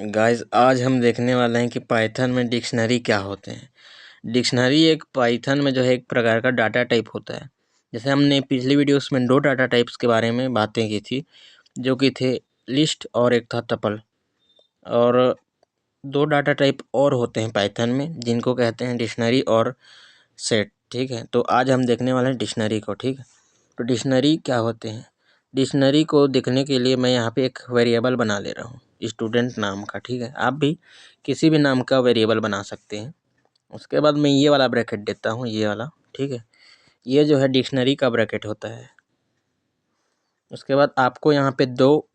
Guys आज हम देखने वाले हैं कि पाइथन में डिक्शनरी क्या होते हैं। डिक्शनरी एक पाइथन में जो है एक प्रकार का डाटा टाइप होता है। जैसे हमने पिछली वीडियोस में दो डाटा टाइप्स के बारे में बातें की थी, जो कि थे लिस्ट और एक था टपल। और दो डाटा टाइप और होते हैं पाइथन में, जिनको कहते हैं डिक्शनरी और सेट। ठीक है, तो आज हम देखने वाले हैं डिक्शनरी को। ठीक है, तो डिक्शनरी क्या होते हैं। डिक्शनरी को देखने के लिए मैं यहाँ पे एक वेरिएबल बना ले रहा हूँ स्टूडेंट नाम का। ठीक है, आप भी किसी भी नाम का वेरिएबल बना सकते हैं। उसके बाद मैं ये वाला ब्रैकेट देता हूँ, ये वाला। ठीक है, ये जो है डिक्शनरी का ब्रैकेट होता है। उसके बाद आपको यहाँ पे दो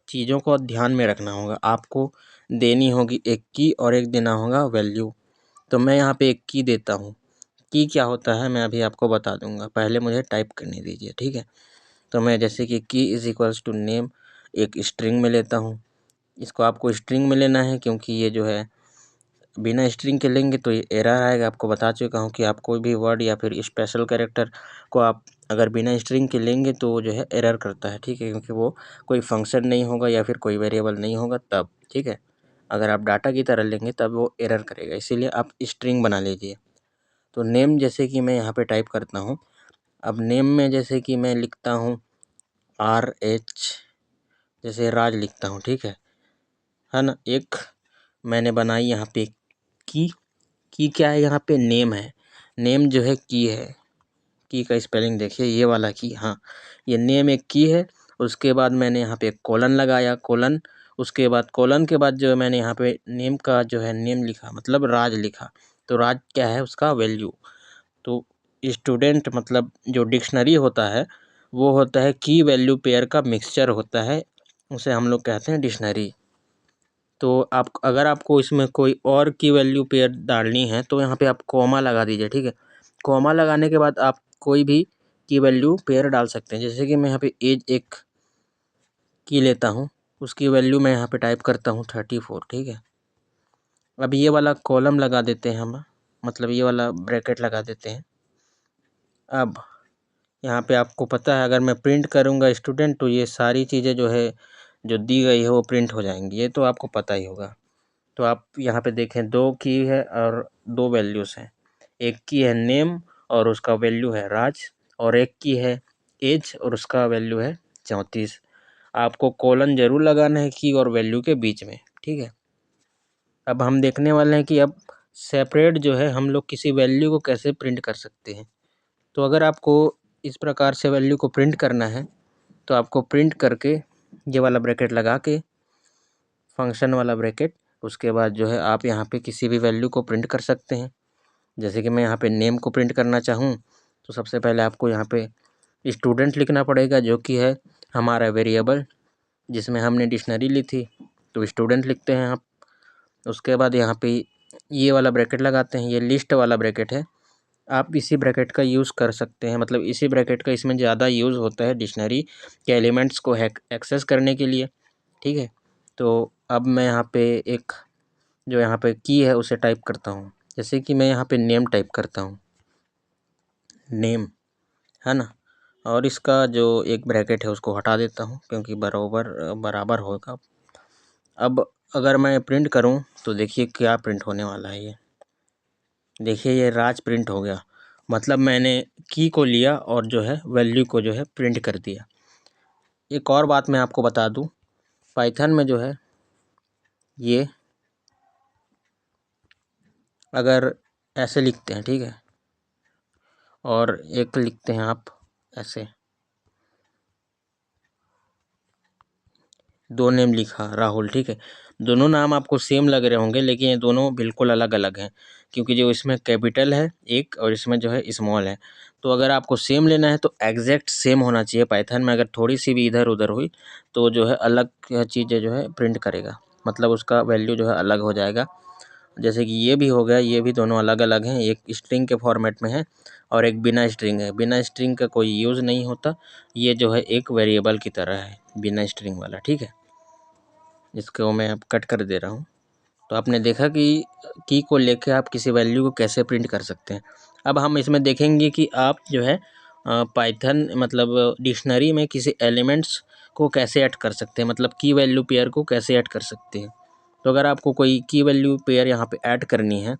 चीज़ों को ध्यान में रखना होगा। आपको देनी होगी एक की और एक देना होगा वैल्यू। तो मैं यहाँ पे एक की देता हूँ। की क्या होता है मैं अभी आपको बता दूंगा, पहले मुझे टाइप करने दीजिए। ठीक है, तो मैं जैसे कि की इज़ इक्वल्स टू नेम एक स्ट्रिंग में लेता हूँ। इसको आपको स्ट्रिंग में लेना है, क्योंकि ये जो है बिना स्ट्रिंग के लेंगे तो ये एरर आएगा। आपको बता चुका हूँ कि आप कोई भी वर्ड या फिर स्पेशल कैरेक्टर को आप अगर बिना स्ट्रिंग के लेंगे तो वो जो है एरर करता है। ठीक है, क्योंकि वो कोई फंक्शन नहीं होगा या फिर कोई वेरिएबल नहीं होगा तब। ठीक है, अगर आप डाटा की तरह लेंगे तब वो एरर करेगा, इसीलिए आप स्ट्रिंग बना लीजिए। तो नेम जैसे कि मैं यहाँ पे टाइप करता हूँ। अब नेम में जैसे कि मैं लिखता हूँ RH, जैसे राज लिखता हूँ। ठीक है ना। एक मैंने बनाई यहाँ पे की क्या है, यहाँ पे नेम है। नेम जो है की है। की का स्पेलिंग देखिए, ये वाला की। हाँ, ये नेम एक की है। उसके बाद मैंने यहाँ पे कोलन लगाया, कोलन। उसके बाद कोलन के बाद जो है मैंने यहाँ पे नेम का जो है नेम लिखा, मतलब राज लिखा। तो राज क्या है, उसका वैल्यू। तो स्टूडेंट मतलब जो डिक्शनरी होता है वो होता है की वैल्यू पेयर का मिक्सचर होता है, उसे हम लोग कहते हैं डिक्शनरी। तो आप अगर आपको इसमें कोई और की वैल्यू पेयर डालनी है तो यहाँ पे आप कॉमा लगा दीजिए। ठीक है, कॉमा लगाने के बाद आप कोई भी की वैल्यू पेयर डाल सकते हैं। जैसे कि मैं यहाँ पे एज एक की लेता हूँ, उसकी वैल्यू मैं यहाँ पे टाइप करता हूँ 34। ठीक है, अब ये वाला कॉलम लगा देते हैं हम, मतलब ये वाला ब्रैकेट लगा देते हैं। अब यहाँ पे आपको पता है अगर मैं प्रिंट करूँगा स्टूडेंट तो ये सारी चीज़ें जो है जो दी गई है वो प्रिंट हो जाएंगी, ये तो आपको पता ही होगा। तो आप यहाँ पे देखें दो की है और दो वैल्यूज़ हैं। एक की है नेम और उसका वैल्यू है राज, और एक की है एज और उसका वैल्यू है 34। आपको कोलन जरूर लगाना है की और वैल्यू के बीच में। ठीक है, अब हम देखने वाले हैं कि अब सेपरेट जो है हम लोग किसी वैल्यू को कैसे प्रिंट कर सकते हैं। तो अगर आपको इस प्रकार से वैल्यू को प्रिंट करना है तो आपको प्रिंट करके ये वाला ब्रैकेट लगा के, फंक्शन वाला ब्रैकेट, उसके बाद जो है आप यहाँ पे किसी भी वैल्यू को प्रिंट कर सकते हैं। जैसे कि मैं यहाँ पे नेम को प्रिंट करना चाहूँ तो सबसे पहले आपको यहाँ पे स्टूडेंट लिखना पड़ेगा, जो कि है हमारा वेरिएबल जिसमें हमने डिक्शनरी ली थी। तो स्टूडेंट लिखते हैं आप। उसके बाद यहाँ पे ये वाला ब्रैकेट लगाते हैं, ये लिस्ट वाला ब्रैकेट है। आप इसी ब्रैकेट का यूज़ कर सकते हैं, मतलब इसी ब्रैकेट का इसमें ज़्यादा यूज़ होता है डिक्शनरी के एलिमेंट्स को एक्सेस करने के लिए। ठीक है, तो अब मैं यहाँ पे एक जो यहाँ पे की है उसे टाइप करता हूँ। जैसे कि मैं यहाँ पे नेम टाइप करता हूँ, नेम, है ना। और इसका जो एक ब्रैकेट है उसको हटा देता हूँ क्योंकि बराबर होगा। अब अगर मैं प्रिंट करूँ तो देखिए क्या प्रिंट होने वाला है। ये देखिए, ये राज प्रिंट हो गया, मतलब मैंने की को लिया और जो है वैल्यू को जो है प्रिंट कर दिया। एक और बात मैं आपको बता दूं, पाइथन में जो है ये अगर ऐसे लिखते हैं, ठीक है, और एक लिखते हैं आप ऐसे, दो नेम लिखा राहुल। ठीक है, दोनों नाम आपको सेम लग रहे होंगे लेकिन ये दोनों बिल्कुल अलग अलग हैं, क्योंकि जो इसमें कैपिटल है एक और इसमें जो है स्मॉल है। तो अगर आपको सेम लेना है तो एग्जैक्ट सेम होना चाहिए। पाइथन में अगर थोड़ी सी भी इधर उधर हुई तो जो है अलग चीज़ें जो है प्रिंट करेगा, मतलब उसका वैल्यू जो है अलग हो जाएगा। जैसे कि ये भी हो गया, ये भी दोनों अलग अलग हैं, एक स्ट्रिंग के फॉर्मेट में है और एक बिना स्ट्रिंग है। बिना स्ट्रिंग का कोई यूज़ नहीं होता, ये जो है एक वेरिएबल की तरह है बिना स्ट्रिंग वाला। ठीक है, इसको मैं अब कट कर दे रहा हूँ। तो आपने देखा कि की को लेके आप किसी वैल्यू को कैसे प्रिंट कर सकते हैं। अब हम इसमें देखेंगे कि आप जो है पाइथन मतलब डिक्शनरी में किसी एलिमेंट्स को कैसे ऐड कर सकते हैं, मतलब की वैल्यू पेयर को कैसे ऐड कर सकते हैं। तो अगर आपको कोई की वैल्यू पेयर यहाँ पे ऐड करनी है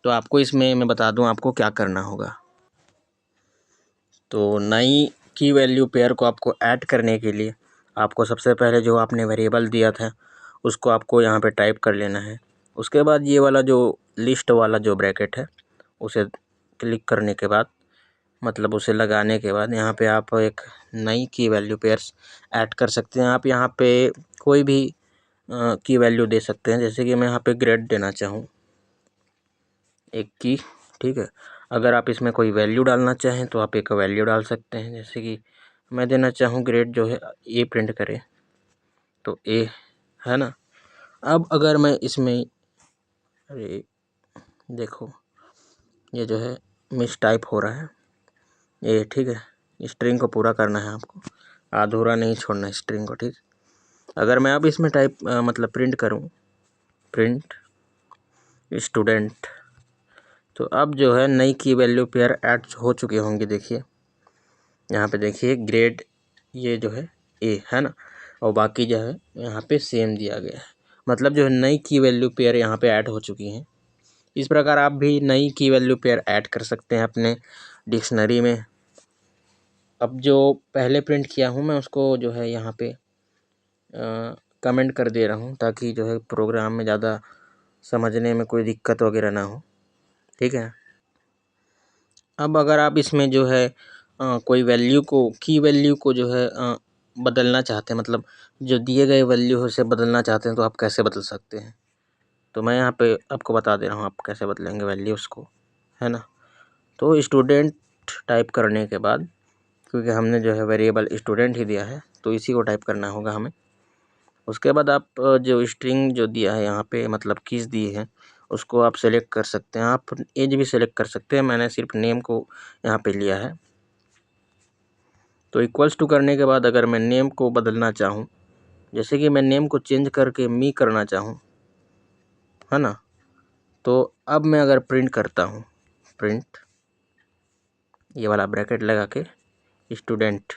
तो आपको इसमें मैं बता दूं आपको क्या करना होगा। तो नई की वैल्यू पेयर को आपको ऐड करने के लिए आपको सबसे पहले जो आपने वेरिएबल दिया था उसको आपको यहाँ पे टाइप कर लेना है। उसके बाद ये वाला जो लिस्ट वाला जो ब्रैकेट है उसे क्लिक करने के बाद, मतलब उसे लगाने के बाद, यहाँ पे आप एक नई की वैल्यू पेयर्स ऐड कर सकते हैं। आप यहाँ पे कोई भी की वैल्यू दे सकते हैं, जैसे कि मैं यहाँ पे ग्रेड देना चाहूँ एक की, ठीक है। अगर आप इसमें कोई वैल्यू डालना चाहें तो आप एक वैल्यू डाल सकते हैं, जैसे कि मैं देना चाहूँ ग्रेड जो है ए प्रिंट करे तो ए, है ना। अब अगर मैं इसमें, अरे देखो ये जो है मिस टाइप हो रहा है ये, ठीक है। स्ट्रिंग को पूरा करना है आपको, अधूरा नहीं छोड़ना है स्ट्रिंग को, ठीक। अगर मैं अब इसमें टाइप मतलब प्रिंट करूँ, प्रिंट स्टूडेंट, तो अब जो है नई की वैल्यू पेयर ऐड हो चुके होंगे। देखिए यहाँ पे देखिए ग्रेड ये जो है ए, है ना, और बाकी जो है यहाँ पे सेम दिया गया है, मतलब जो है नई की वैल्यू पेयर यहाँ पे ऐड हो चुकी हैं। इस प्रकार आप भी नई की वैल्यू पेयर ऐड कर सकते हैं अपने डिक्शनरी में। अब जो पहले प्रिंट किया हूँ मैं उसको जो है यहाँ पे कमेंट कर दे रहा हूँ ताकि जो है प्रोग्राम में ज़्यादा समझने में कोई दिक्कत वगैरह ना हो, ठीक है। अब अगर आप इसमें जो है कोई वैल्यू को, की वैल्यू को जो है बदलना चाहते हैं, मतलब जो दिए गए वैल्यू है उसे बदलना चाहते हैं तो आप कैसे बदल सकते हैं। तो मैं यहाँ पे आपको बता दे रहा हूँ आप कैसे बदलेंगे वैल्यूज़ को, है ना। तो स्टूडेंट टाइप करने के बाद, क्योंकि हमने जो है वेरिएबल स्टूडेंट ही दिया है तो इसी को टाइप करना होगा हमें। उसके बाद आप जो स्ट्रिंग जो दिया है यहाँ पे, मतलब कीज दी है, उसको आप सेलेक्ट कर सकते हैं। आप एज भी सेलेक्ट कर सकते हैं, मैंने सिर्फ नेम को यहाँ पे लिया है। तो इक्वल्स टू करने के बाद अगर मैं नेम को बदलना चाहूँ, जैसे कि मैं नेम को चेंज करके मी करना चाहूँ, है ना, तो अब मैं अगर प्रिंट करता हूँ, प्रिंट ये वाला ब्रैकेट लगा के स्टूडेंट,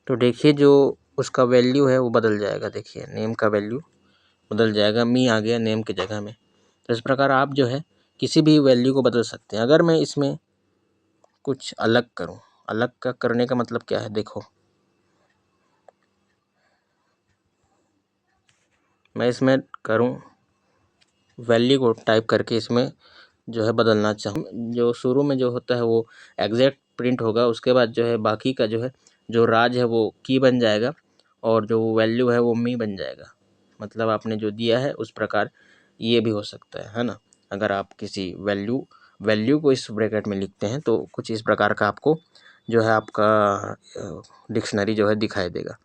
तो देखिए जो उसका वैल्यू है वो बदल जाएगा। देखिए नेम का वैल्यू बदल जाएगा, मी आ गया नेम की जगह में। तो इस प्रकार आप जो है किसी भी वैल्यू को बदल सकते हैं। अगर मैं इसमें कुछ अलग करूं, अलग का करने का मतलब क्या है, देखो मैं इसमें करूं वैल्यू को टाइप करके इसमें जो है बदलना चाहूँ, जो शुरू में जो होता है वो एग्जैक्ट प्रिंट होगा, उसके बाद जो है बाकी का जो है जो राज है वो की बन जाएगा और जो वैल्यू है वो मी बन जाएगा। मतलब आपने जो दिया है उस प्रकार ये भी हो सकता है ना। अगर आप किसी वैल्यू को इस ब्रैकेट में लिखते हैं तो कुछ इस प्रकार का आपको जो है आपका डिक्शनरी जो है दिखाई देगा।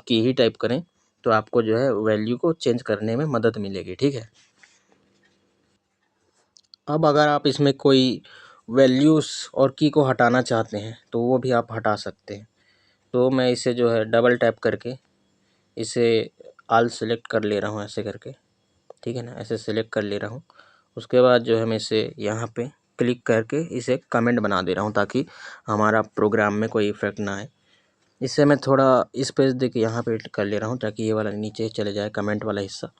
की ही टाइप करें तो आपको जो है वैल्यू को चेंज करने में मदद मिलेगी, ठीक है। अब अगर आप इसमें कोई वैल्यूज़ और की को हटाना चाहते हैं तो वो भी आप हटा सकते हैं। तो मैं इसे जो है डबल टैप करके इसे ऑल सेलेक्ट कर ले रहा हूँ ऐसे करके, ठीक है ना, ऐसे सेलेक्ट कर ले रहा हूँ। उसके बाद जो है मैं इसे यहाँ पे क्लिक करके इसे कमेंट बना दे रहा हूँ ताकि हमारा प्रोग्राम में कोई इफेक्ट ना आए। इससे मैं थोड़ा स्पेस दे के यहाँ पे कर ले रहा हूँ ताकि ये वाला नीचे चले जाए कमेंट वाला हिस्सा।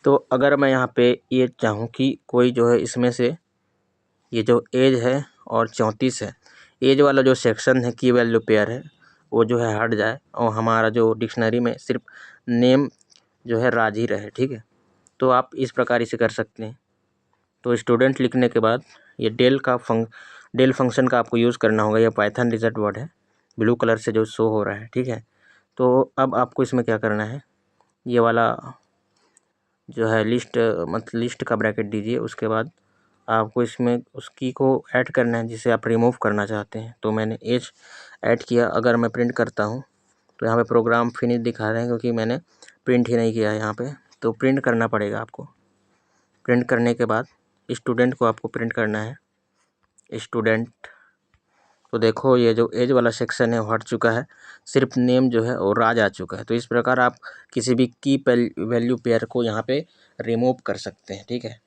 तो अगर मैं यहाँ पे ये चाहूँ कि कोई जो है इसमें से ये जो एज है और 34 है, एज वाला जो सेक्शन है की वैल्यू पेयर है वो जो है हट जाए और हमारा जो डिक्शनरी में सिर्फ नेम जो है राज ही रहे, ठीक है। तो आप इस प्रकार इसे कर सकते हैं। तो स्टूडेंट लिखने के बाद ये डेल फंक्शन का आपको यूज़ करना होगा। ये पाइथन रिजल्ट वर्ड है, ब्लू कलर से जो शो हो रहा है, ठीक है। तो अब आपको इसमें क्या करना है, ये वाला जो है लिस्ट का ब्रैकेट दीजिए। उसके बाद आपको इसमें उस की को ऐड करना है जिसे आप रिमूव करना चाहते हैं। तो मैंने एज ऐड किया। अगर मैं प्रिंट करता हूँ तो यहाँ पे प्रोग्राम फिनिश दिखा रहे हैं क्योंकि मैंने प्रिंट ही नहीं किया है यहाँ पे। तो प्रिंट करना पड़ेगा आपको। प्रिंट करने के बाद स्टूडेंट को आपको प्रिंट करना है, स्टूडेंट। तो देखो ये जो एज वाला सेक्शन है वो हट चुका है, सिर्फ नेम जो है और राज आ चुका है। तो इस प्रकार आप किसी भी की वैल्यू पेयर को यहाँ पे रिमूव कर सकते हैं, ठीक है।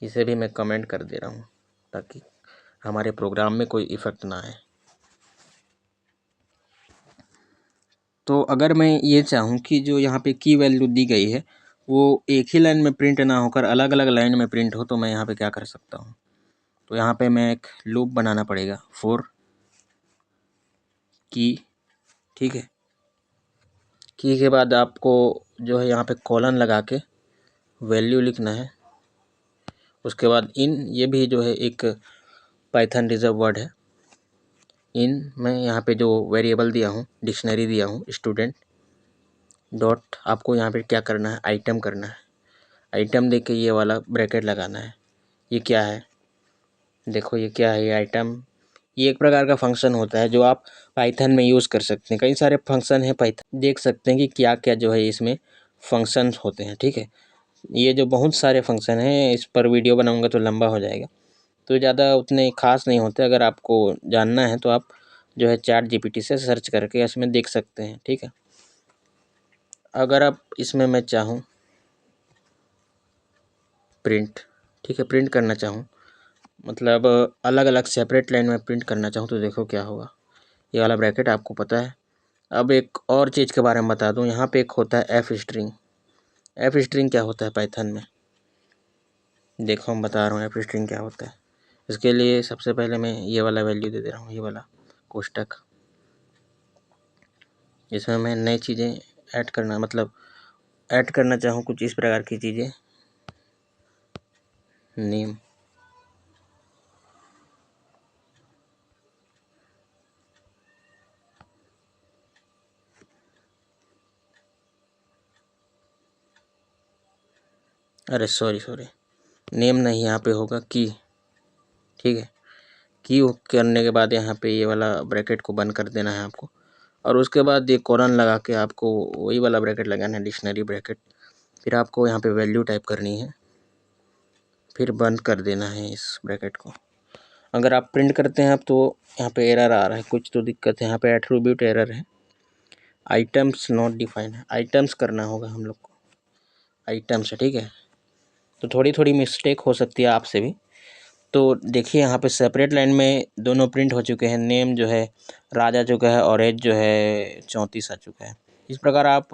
इसे भी मैं कमेंट कर दे रहा हूँ ताकि हमारे प्रोग्राम में कोई इफ़ेक्ट ना आए। तो अगर मैं ये चाहूँ कि जो यहाँ पे की वैल्यू दी गई है वो एक ही लाइन में प्रिंट ना होकर अलग अलग लाइन में प्रिंट हो, तो मैं यहाँ पे क्या कर सकता हूँ। तो यहाँ पे मैं एक लूप बनाना पड़ेगा फॉर की, ठीक है। की के बाद आपको जो है यहाँ पे कॉलन लगा के वैल्यू लिखना है। उसके बाद इन, ये भी जो है एक पाइथन रिजर्व वर्ड है। इन मैं यहाँ पे जो वेरिएबल दिया हूँ, डिक्शनरी दिया हूँ स्टूडेंट डॉट, आपको यहाँ पे क्या करना है, आइटम करना है। आइटम देके ये वाला ब्रैकेट लगाना है। ये क्या है, देखो ये क्या है, ये आइटम, ये एक प्रकार का फंक्शन होता है जो आप पाइथन में यूज़ कर सकते हैं। कई सारे फंक्शन हैं पाइथन, देख सकते हैं कि क्या क्या जो है इसमें फंक्शंस होते हैं, ठीक है। ये जो बहुत सारे फंक्शन हैं, इस पर वीडियो बनाऊंगा तो लंबा हो जाएगा, तो ज़्यादा उतने खास नहीं होते। अगर आपको जानना है तो आप जो है चैट जीपीटी से सर्च करके इसमें देख सकते हैं, ठीक है। अगर आप इसमें मैं चाहूँ प्रिंट, ठीक है, प्रिंट करना चाहूँ, मतलब अलग अलग सेपरेट लाइन में प्रिंट करना चाहूँ, तो देखो क्या होगा। ये वाला ब्रैकेट आपको पता है। अब एक और चीज़ के बारे में बता दूँ, यहाँ पे एक होता है एफ स्ट्रिंग। एफ स्ट्रिंग क्या होता है पाइथन में, देखो हम बता रहा हूँ एफ स्ट्रिंग क्या होता है। इसके लिए सबसे पहले मैं ये वाला वैल्यू दे रहा हूँ, ये वाला कोष्टक, इसमें मैं नई चीज़ें ऐड करना, मतलब ऐड करना चाहूँ कुछ इस प्रकार की चीज़ें, नेम, अरे सॉरी नेम नहीं, यहाँ पे होगा की, ठीक है। की करने के बाद यहाँ पे ये वाला ब्रैकेट को बंद कर देना है आपको, और उसके बाद ये कोलन लगा के आपको वही वाला ब्रैकेट लगाना है, डिक्शनरी ब्रैकेट। फिर आपको यहाँ पे वैल्यू टाइप करनी है, फिर बंद कर देना है इस ब्रैकेट को। अगर आप प्रिंट करते हैं आप तो यहाँ पे एरर आ रहा है, कुछ तो दिक्कत है, यहाँ पे एट्रीब्यूट एरर है, आइटम्स नॉट डिफाइंड है, आइटम्स करना होगा हम लोग को, आइटम्स है, ठीक है। तो थोड़ी थोड़ी मिस्टेक हो सकती है आपसे भी। तो देखिए यहाँ पे सेपरेट लाइन में दोनों प्रिंट हो चुके हैं, नेम जो है राज आ चुका है और एज जो है 34 आ चुका है। इस प्रकार आप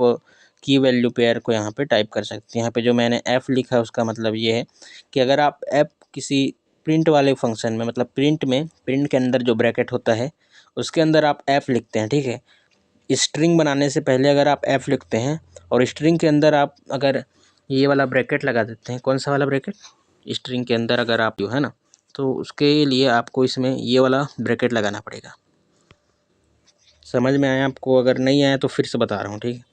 की वैल्यू पेयर को यहाँ पे टाइप कर सकते हैं। यहाँ पे जो मैंने एफ लिखा है उसका मतलब ये है कि अगर आप एफ किसी प्रिंट वाले फंक्शन में, मतलब प्रिंट में, प्रिंट के अंदर जो ब्रैकेट होता है उसके अंदर आप एफ लिखते हैं, ठीक है। स्ट्रिंग बनाने से पहले अगर आप एफ लिखते हैं और स्ट्रिंग के अंदर आप अगर ये वाला ब्रैकेट लगा देते हैं, कौन सा वाला ब्रैकेट, स्ट्रिंग के अंदर अगर आप जो है ना, तो उसके लिए आपको इसमें ये वाला ब्रैकेट लगाना पड़ेगा। समझ में आया आपको? अगर नहीं आया तो फिर से बता रहा हूँ, ठीक है।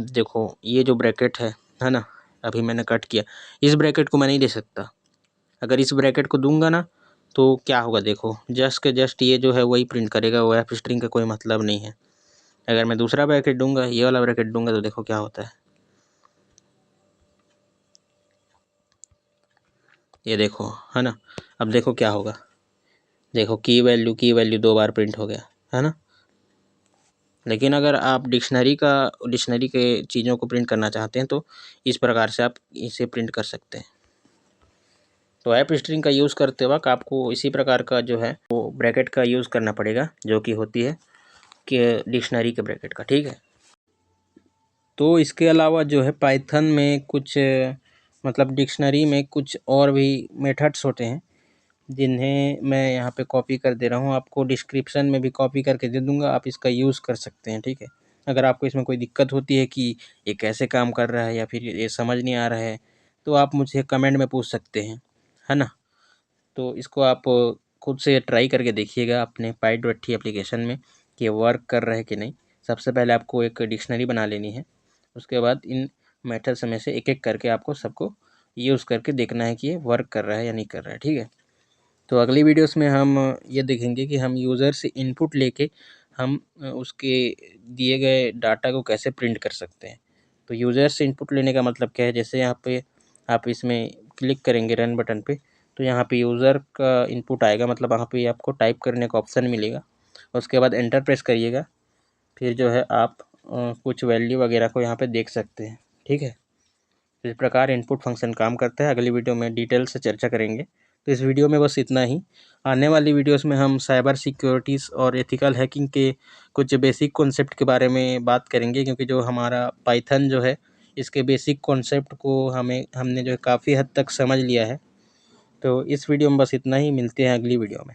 देखो ये जो ब्रैकेट है ना, अभी मैंने कट किया, इस ब्रैकेट को मैं नहीं दे सकता। अगर इस ब्रैकेट को दूंगा ना तो क्या होगा, देखो जस्ट के जस्ट ये जो है वही प्रिंट करेगा, वो एफ स्ट्रिंग का कोई मतलब नहीं है। अगर मैं दूसरा ब्रैकेट दूंगा, ये वाला ब्रैकेट दूंगा, तो देखो क्या होता है, ये देखो, है ना। अब देखो क्या होगा, देखो की वैल्यू 2 बार प्रिंट हो गया, है ना। लेकिन अगर आप डिक्शनरी के चीज़ों को प्रिंट करना चाहते हैं तो इस प्रकार से आप इसे प्रिंट कर सकते हैं। तो ऐप स्ट्रिंग का यूज़ करते वक्त आपको इसी प्रकार का जो है वो ब्रैकेट का यूज़ करना पड़ेगा, जो कि होती है कि डिक्शनरी के ब्रैकेट का, ठीक है। तो इसके अलावा जो है पाइथन में कुछ मतलब डिक्शनरी में कुछ और भी मेथड्स होते हैं जिन्हें मैं यहाँ पे कॉपी कर दे रहा हूँ, आपको डिस्क्रिप्शन में भी कॉपी करके दे दूँगा, आप इसका यूज़ कर सकते हैं, ठीक है। अगर आपको इसमें कोई दिक्कत होती है कि ये कैसे काम कर रहा है या फिर ये समझ नहीं आ रहा है, तो आप मुझे कमेंट में पूछ सकते हैं, है ना। तो इसको आप खुद से ट्राई करके देखिएगा अपने पाइडवट्ठी एप्लीकेशन में कि वर्क कर रहा है कि नहीं। सबसे पहले आपको एक डिक्शनरी बना लेनी है, उसके बाद इन मेथड्स में से एक एक करके आपको सबको यूज़ करके देखना है कि ये वर्क कर रहा है या नहीं कर रहा है, ठीक है। तो अगली वीडियोस में हम ये देखेंगे कि हम यूज़र से इनपुट लेके हम उसके दिए गए डाटा को कैसे प्रिंट कर सकते हैं। तो यूज़र से इनपुट लेने का मतलब क्या है, जैसे यहाँ पे आप इसमें क्लिक करेंगे रन बटन पे, तो यहाँ पे यूज़र का इनपुट आएगा, मतलब वहाँ पे आपको टाइप करने का ऑप्शन मिलेगा। उसके बाद एंटर प्रेस करिएगा, फिर जो है आप कुछ वैल्यू वगैरह को यहाँ पे देख सकते हैं, ठीक है। इस प्रकार इनपुट फंक्शन काम करता है। अगली वीडियो में डिटेल से चर्चा करेंगे। तो इस वीडियो में बस इतना ही। आने वाली वीडियोस में हम साइबर सिक्योरिटीज़ और एथिकल हैकिंग के कुछ बेसिक कॉन्सेप्ट के बारे में बात करेंगे, क्योंकि जो हमारा पाइथन जो है इसके बेसिक कॉन्सेप्ट को हमने जो है काफ़ी हद तक समझ लिया है। तो इस वीडियो में बस इतना ही, मिलते हैं अगली वीडियो में।